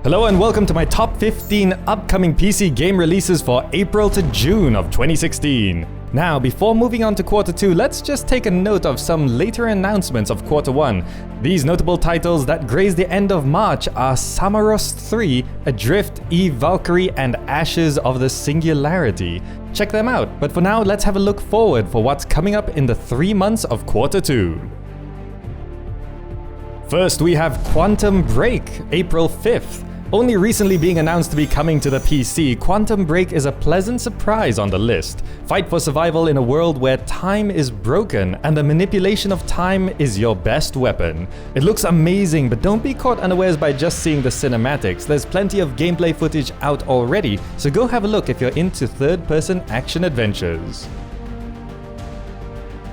Hello and welcome to my top 15 upcoming PC game releases for April to June of 2016. Now, before moving on to Quarter 2, let's just take a note of some later announcements of Quarter 1. These notable titles that graze the end of March are Samorost 3, Adrift, Valkyrie, and Ashes of the Singularity. Check them out, but for now, let's have a look forward for what's coming up in the 3 months of Quarter 2. First, we have Quantum Break, April 5th. Only recently being announced to be coming to the PC, Quantum Break is a pleasant surprise on the list. Fight for survival in a world where time is broken and the manipulation of time is your best weapon. It looks amazing, but don't be caught unawares by just seeing the cinematics. There's plenty of gameplay footage out already, so go have a look if you're into third-person action adventures.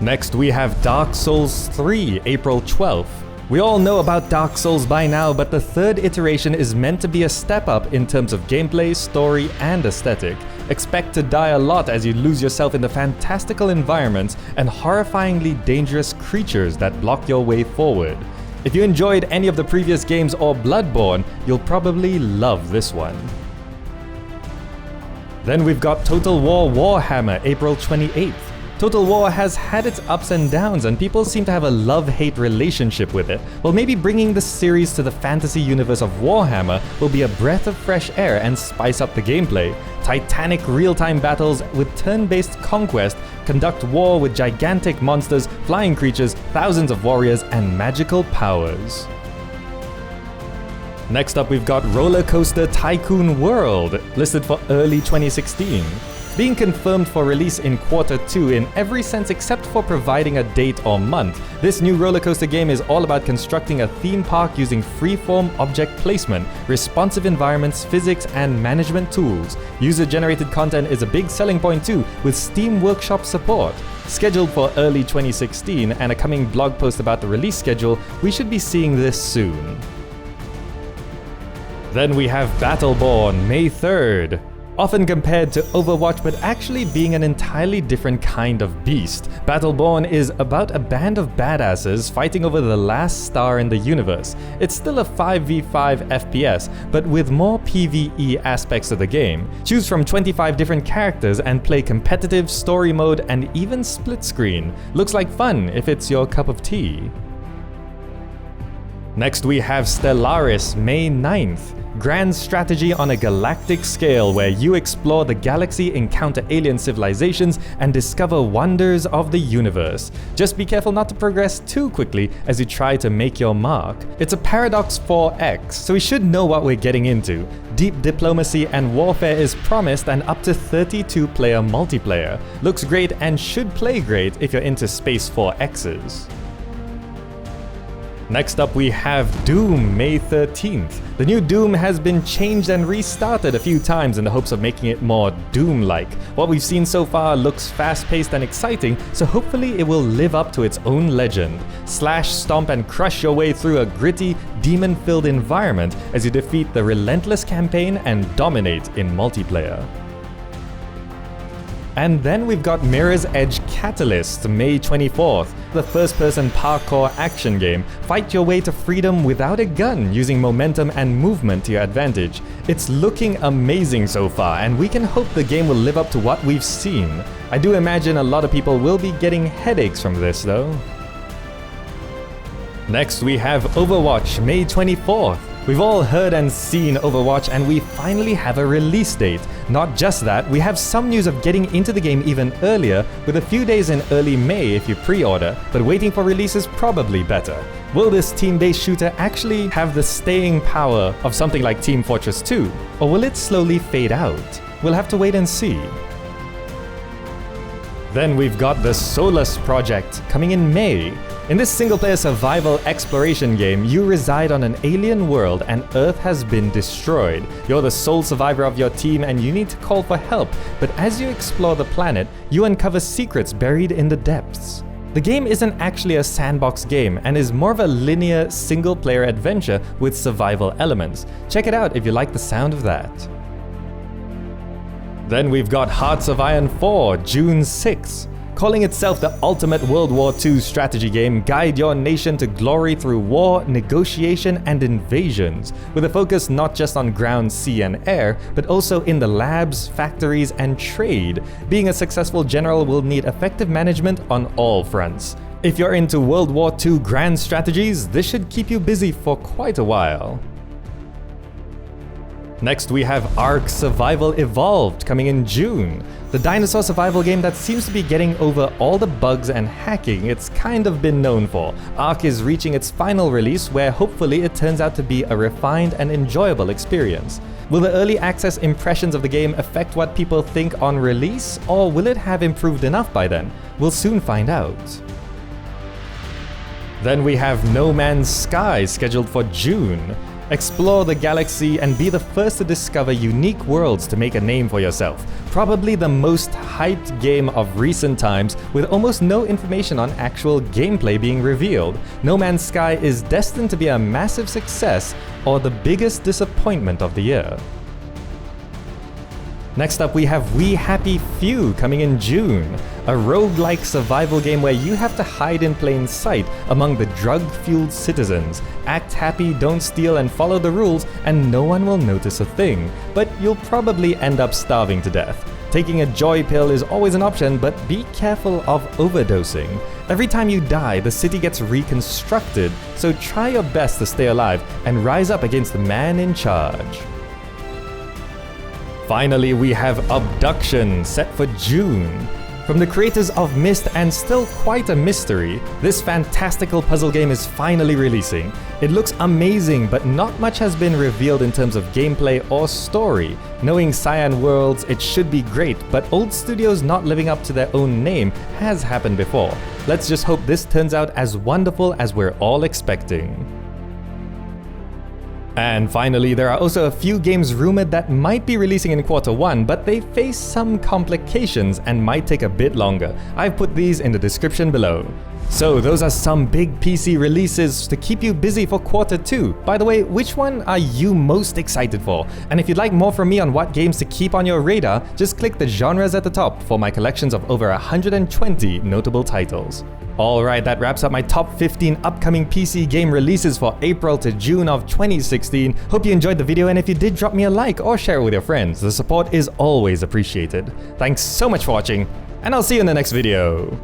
Next, we have Dark Souls 3, April 12th. We all know about Dark Souls by now, but the third iteration is meant to be a step up in terms of gameplay, story, and aesthetic. Expect to die a lot as you lose yourself in the fantastical environments and horrifyingly dangerous creatures that block your way forward. If you enjoyed any of the previous games or Bloodborne, you'll probably love this one. Then we've got Total War Warhammer, April 28th. Total War has had its ups and downs and people seem to have a love-hate relationship with it. Well, maybe bringing the series to the fantasy universe of Warhammer will be a breath of fresh air and spice up the gameplay. Titanic real-time battles with turn-based conquest conduct war with gigantic monsters, flying creatures, thousands of warriors, and magical powers. Next up, we've got ROLLERCOASTER Tycoon World, listed for early 2016. Being confirmed for release in Quarter 2 in every sense except for providing a date or month, this new roller coaster game is all about constructing a theme park using freeform object placement, responsive environments, physics, and management tools. User-generated content is a big selling point too, with Steam Workshop support. Scheduled for early 2016 and a coming blog post about the release schedule, we should be seeing this soon. Then we have Battleborn, May 3rd. Often compared to Overwatch, but actually being an entirely different kind of beast. Battleborn is about a band of badasses fighting over the last star in the universe. It's still a 5v5 FPS, but with more PvE aspects of the game. Choose from 25 different characters and play competitive, story mode, and even split screen. Looks like fun if it's your cup of tea. Next we have Stellaris, May 9th. Grand strategy on a galactic scale where you explore the galaxy, encounter alien civilizations, and discover wonders of the universe. Just be careful not to progress too quickly as you try to make your mark. It's a Paradox 4X, so we should know what we're getting into. Deep diplomacy and warfare is promised and up to 32-player multiplayer. Looks great and should play great if you're into Space 4Xs. Next up we have Doom, May 13th. The new Doom has been changed and restarted a few times in the hopes of making it more Doom-like. What we've seen so far looks fast-paced and exciting, so hopefully it will live up to its own legend. Slash, stomp, and crush your way through a gritty, demon-filled environment as you defeat the relentless campaign and dominate in multiplayer. And then we've got Mirror's Edge Catalyst, May 24th. The first-person parkour action game. Fight your way to freedom without a gun, using momentum and movement to your advantage. It's looking amazing so far, and we can hope the game will live up to what we've seen. I do imagine a lot of people will be getting headaches from this though. Next we have Overwatch, May 24th. We've all heard and seen Overwatch and we finally have a release date. Not just that, we have some news of getting into the game even earlier, with a few days in early May if you pre-order, but waiting for release is probably better. Will this team-based shooter actually have the staying power of something like Team Fortress 2? Or will it slowly fade out? We'll have to wait and see. Then we've got the Solus Project coming in May. In this single-player survival exploration game, you reside on an alien world and Earth has been destroyed. You're the sole survivor of your team and you need to call for help, but as you explore the planet, you uncover secrets buried in the depths. The game isn't actually a sandbox game and is more of a linear, single-player adventure with survival elements. Check it out if you like the sound of that. Then we've got Hearts of Iron 4, June 6th. Calling itself the ultimate World War II strategy game, guide your nation to glory through war, negotiation, and invasions, with a focus not just on ground, sea, and air, but also in the labs, factories, and trade. Being a successful general will need effective management on all fronts. If you're into World War II grand strategies, this should keep you busy for quite a while. Next we have Ark Survival Evolved coming in June. The dinosaur survival game that seems to be getting over all the bugs and hacking it's kind of been known for. Ark is reaching its final release where hopefully it turns out to be a refined and enjoyable experience. Will the early access impressions of the game affect what people think on release, or will it have improved enough by then? We'll soon find out. Then we have No Man's Sky scheduled for June. Explore the galaxy and be the first to discover unique worlds to make a name for yourself. Probably the most hyped game of recent times, with almost no information on actual gameplay being revealed. No Man's Sky is destined to be a massive success or the biggest disappointment of the year. Next up we have We Happy Few coming in June, a roguelike survival game where you have to hide in plain sight among the drug-fueled citizens. Act happy, don't steal, and follow the rules, and no one will notice a thing, but you'll probably end up starving to death. Taking a joy pill is always an option, but be careful of overdosing. Every time you die, the city gets reconstructed, so try your best to stay alive and rise up against the man in charge. Finally, we have Obduction, set for June. From the creators of Myst and still quite a mystery, this fantastical puzzle game is finally releasing. It looks amazing, but not much has been revealed in terms of gameplay or story. Knowing Cyan Worlds, it should be great, but old studios not living up to their own name has happened before. Let's just hope this turns out as wonderful as we're all expecting. And finally, there are also a few games rumored that might be releasing in Q1, but they face some complications and might take a bit longer. I've put these in the description below. So those are some big PC releases to keep you busy for Q2. By the way, which one are you most excited for? And if you'd like more from me on what games to keep on your radar, just click the genres at the top for my collections of over 120 notable titles. Alright, that wraps up my top 15 upcoming PC game releases for April to June of 2016. Hope you enjoyed the video, and if you did, drop me a like or share it with your friends. The support is always appreciated. Thanks so much for watching, and I'll see you in the next video.